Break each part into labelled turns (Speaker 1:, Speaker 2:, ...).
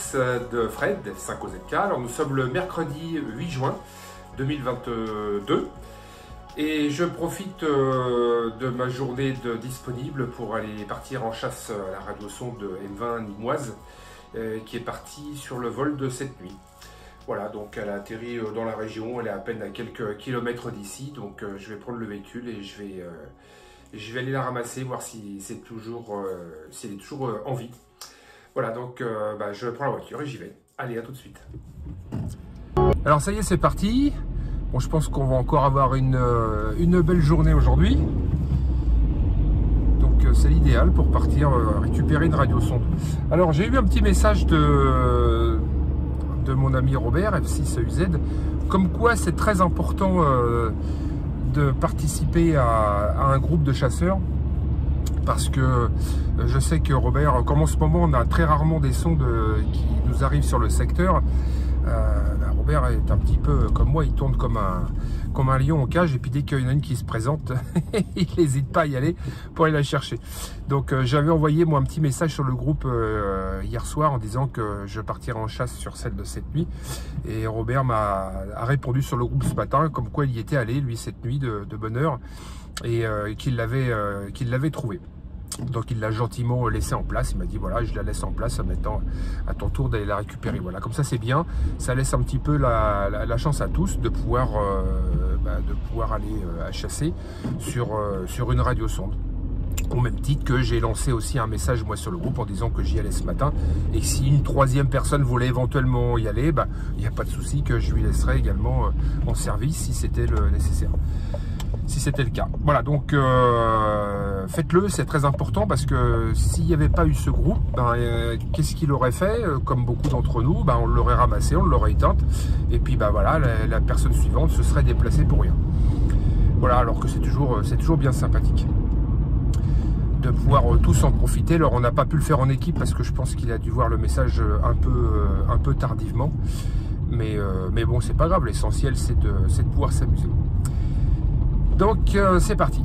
Speaker 1: tous de Fred, F5OZK. Alors nous sommes le mercredi 8 juin 2022 et je profite de ma journée disponible pour aller partir en chasse à la radiosonde M20 Nîmoise qui est partie sur le vol de cette nuit. Voilà, donc elle a atterri dans la région, elle est à peine à quelques kilomètres d'ici, donc je vais prendre le véhicule et je vais aller la ramasser, voir si elle est toujours en vie. Voilà, donc je prends la voiture et j'y vais. Allez, à tout de suite. Alors ça y est, c'est parti. Bon, je pense qu'on va encore avoir une belle journée aujourd'hui. Donc c'est l'idéal pour partir récupérer une radiosonde. Alors j'ai eu un petit message de mon ami Robert, F6UZ, comme quoi c'est très important de participer à un groupe de chasseurs, parce que je sais que Robert, comme en ce moment on a très rarement des sondes qui nous arrivent sur le secteur, Robert est un petit peu comme moi, il tourne comme un lion en cage, et puis dès qu'il y en a une qui se présente, il n'hésite pas à y aller pour aller la chercher. Donc j'avais envoyé moi un petit message sur le groupe hier soir en disant que je partirais en chasse sur celle de cette nuit, et Robert a répondu sur le groupe ce matin comme quoi il y était allé lui cette nuit de bonne heure, et qu'il l'avait trouvé. Donc il l'a gentiment laissé en place, il m'a dit voilà, je la laisse en place en mettant à ton tour d'aller la récupérer. Voilà, comme ça c'est bien, ça laisse un petit peu la chance à tous de pouvoir aller à chasser sur une radiosonde. Au même titre que j'ai lancé aussi un message moi sur le groupe en disant que j'y allais ce matin, et que si une troisième personne voulait éventuellement y aller, il n'y a pas de souci, que je lui laisserai également en service si c'était nécessaire. Si c'était le cas. Voilà, donc faites-le, c'est très important, parce que s'il n'y avait pas eu ce groupe, qu'est-ce qu'il aurait fait? Comme beaucoup d'entre nous, on l'aurait ramassé, on l'aurait éteinte, et puis voilà, la personne suivante se serait déplacée pour rien. Voilà, alors que c'est toujours bien sympathique de pouvoir tous en profiter. Alors on n'a pas pu le faire en équipe parce que je pense qu'il a dû voir le message un peu tardivement, mais bon, c'est pas grave, l'essentiel c'est de pouvoir s'amuser. Donc c'est parti.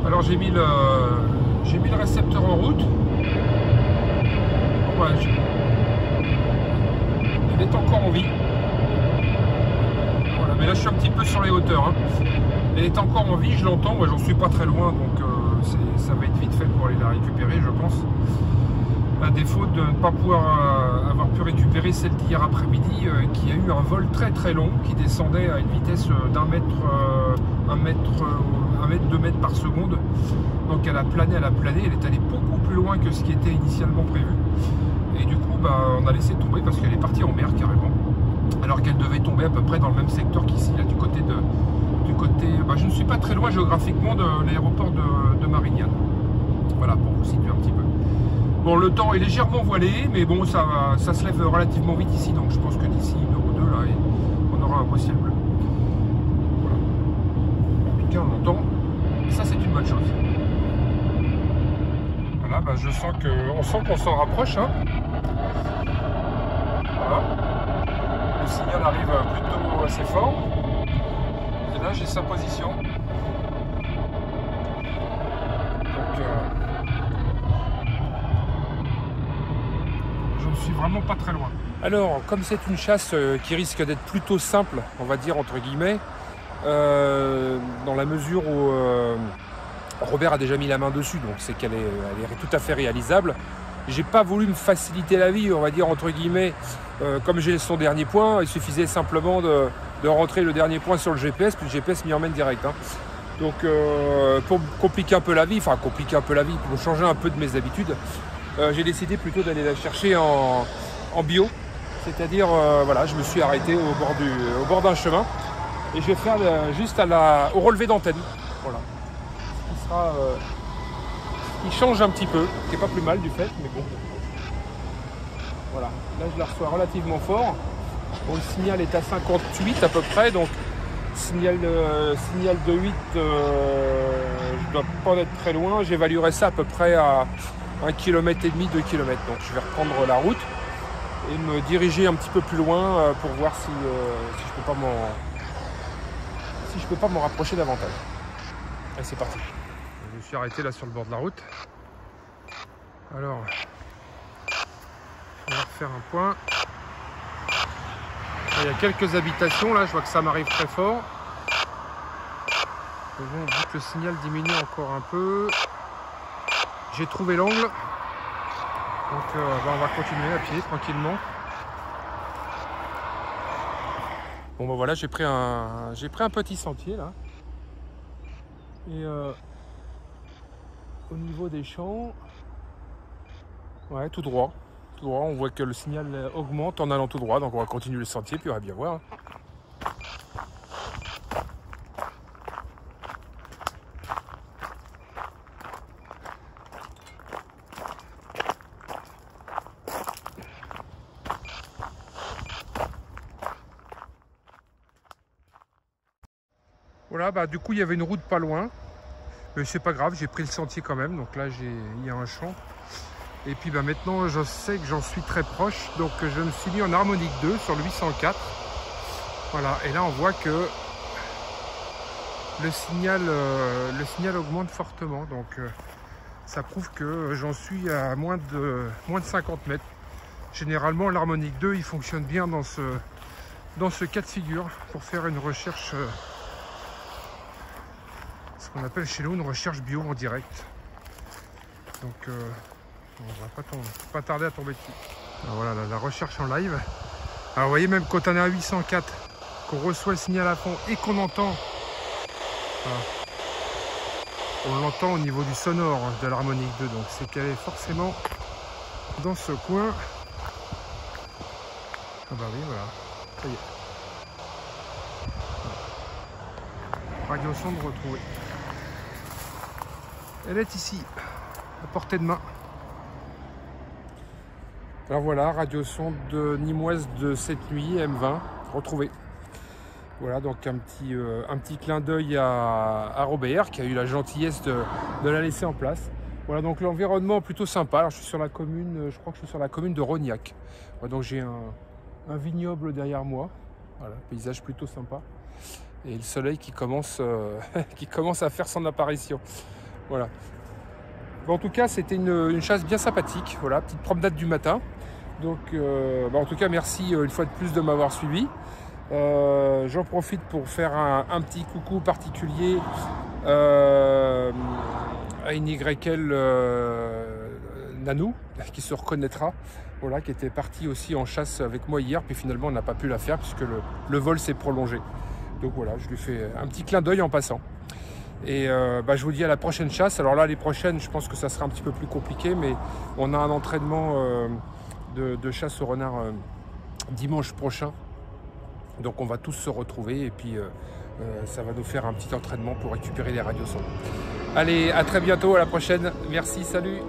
Speaker 1: Alors j'ai mis le récepteur en route. Voilà, il est encore en vie. Voilà, mais là je suis un petit peu sur les hauteurs. Elle est encore en vie, je l'entends, moi j'en suis pas très loin, donc ça va être vite fait pour aller la récupérer, je pense. À défaut de ne pas pouvoir avoir pu récupérer celle d'hier après-midi, qui a eu un vol très très long, qui descendait à une vitesse d'un mètre, 2 mètres par seconde. Donc elle a plané, elle est allée beaucoup plus loin que ce qui était initialement prévu. Et du coup, on a laissé tomber parce qu'elle est partie en mer carrément. Alors qu'elle devait tomber à peu près dans le même secteur qu'ici, là, du côté, je ne suis pas très loin géographiquement de l'aéroport de Marignane. Voilà, pour vous situer un petit peu. Bon, le temps est légèrement voilé, mais bon, ça se lève relativement vite ici, donc je pense que d'ici 1 heure ou deux, là, on aura un beau ciel bleu. Voilà. En tout cas, on entend, et ça, c'est une bonne chose. Voilà, on sent qu'on s'en rapproche. Voilà. Le signal arrive plutôt assez fort. Et là, j'ai sa position. Donc, je ne suis vraiment pas très loin. Alors, comme c'est une chasse qui risque d'être plutôt simple, on va dire entre guillemets, dans la mesure où Robert a déjà mis la main dessus, donc c'est qu'elle est tout à fait réalisable. J'ai pas voulu me faciliter la vie, on va dire entre guillemets, comme j'ai son dernier point, il suffisait simplement de rentrer le dernier point sur le GPS, puis le GPS m'y emmène direct. Donc pour compliquer un peu la vie, pour changer un peu de mes habitudes, j'ai décidé plutôt d'aller la chercher en bio, c'est-à-dire voilà, je me suis arrêté au bord d'un chemin, et je vais faire juste au relevé d'antenne, voilà, qui change un petit peu, qui n'est pas plus mal du fait, mais bon. Voilà, là je la reçois relativement fort. Bon, le signal est à 58 à peu près, donc signal de 8, je dois pas être très loin. J'évaluerai ça à peu près à 1,5 km, 2 km. Donc je vais reprendre la route et me diriger un petit peu plus loin pour voir si je peux pas m'en rapprocher davantage. Allez, c'est parti. Je me suis arrêté là sur le bord de la route. Alors, On va refaire un point. Il y a quelques habitations, là, je vois que ça m'arrive très fort. Mais bon, vu que le signal diminue encore un peu, j'ai trouvé l'angle. Donc on va continuer à pied tranquillement. Bon voilà, j'ai pris un petit sentier là. Et au niveau des champs, ouais, tout droit. Tout droit, on voit que le signal augmente en allant tout droit, donc on va continuer le sentier, puis on va bien voir. Voilà, bah du coup il y avait une route pas loin, mais c'est pas grave, j'ai pris le sentier quand même, donc là il y a un champ. Et puis bah, maintenant je sais que j'en suis très proche, donc je me suis mis en harmonique 2 sur le 804. Voilà, et là on voit que le signal augmente fortement, donc ça prouve que j'en suis à moins de 50 mètres. Généralement l'harmonique 2 il fonctionne bien dans ce cas de figure pour faire une recherche, ce qu'on appelle chez nous une recherche bio en direct. Donc on va pas tarder à tomber dessus. Alors voilà la recherche en live. Alors vous voyez, même quand on est à 804, qu'on reçoit le signal à fond et qu'on entend, voilà, on l'entend au niveau du sonore de l'harmonique 2, donc c'est qu'elle est forcément dans ce coin. Ah bah oui, voilà, ça y est. Radio sonde retrouvée. Elle est ici, à portée de main. Alors voilà, radio sonde nimoise de cette nuit, M20, retrouvée. Voilà, donc un petit clin d'œil à Robert qui a eu la gentillesse de la laisser en place. Voilà, donc l'environnement plutôt sympa. Alors je suis sur la commune, je crois que je suis sur la commune de Rognac. Voilà, donc j'ai un vignoble derrière moi. Voilà, paysage plutôt sympa. Et le soleil qui commence à faire son apparition. Voilà. Bon, en tout cas, c'était une chasse bien sympathique. Voilà, petite promenade du matin. Donc, en tout cas, merci une fois de plus de m'avoir suivi. J'en profite pour faire un petit coucou particulier à une YL Nanou, qui se reconnaîtra, voilà, qui était partie aussi en chasse avec moi hier, puis finalement on n'a pas pu la faire puisque le vol s'est prolongé. Donc voilà, je lui fais un petit clin d'œil en passant. Et je vous dis à la prochaine chasse. Alors là, les prochaines, je pense que ça sera un petit peu plus compliqué, mais on a un entraînement de chasse au renard dimanche prochain. Donc on va tous se retrouver et puis ça va nous faire un petit entraînement pour récupérer les radiosondes. Allez, à très bientôt, à la prochaine. Merci, salut.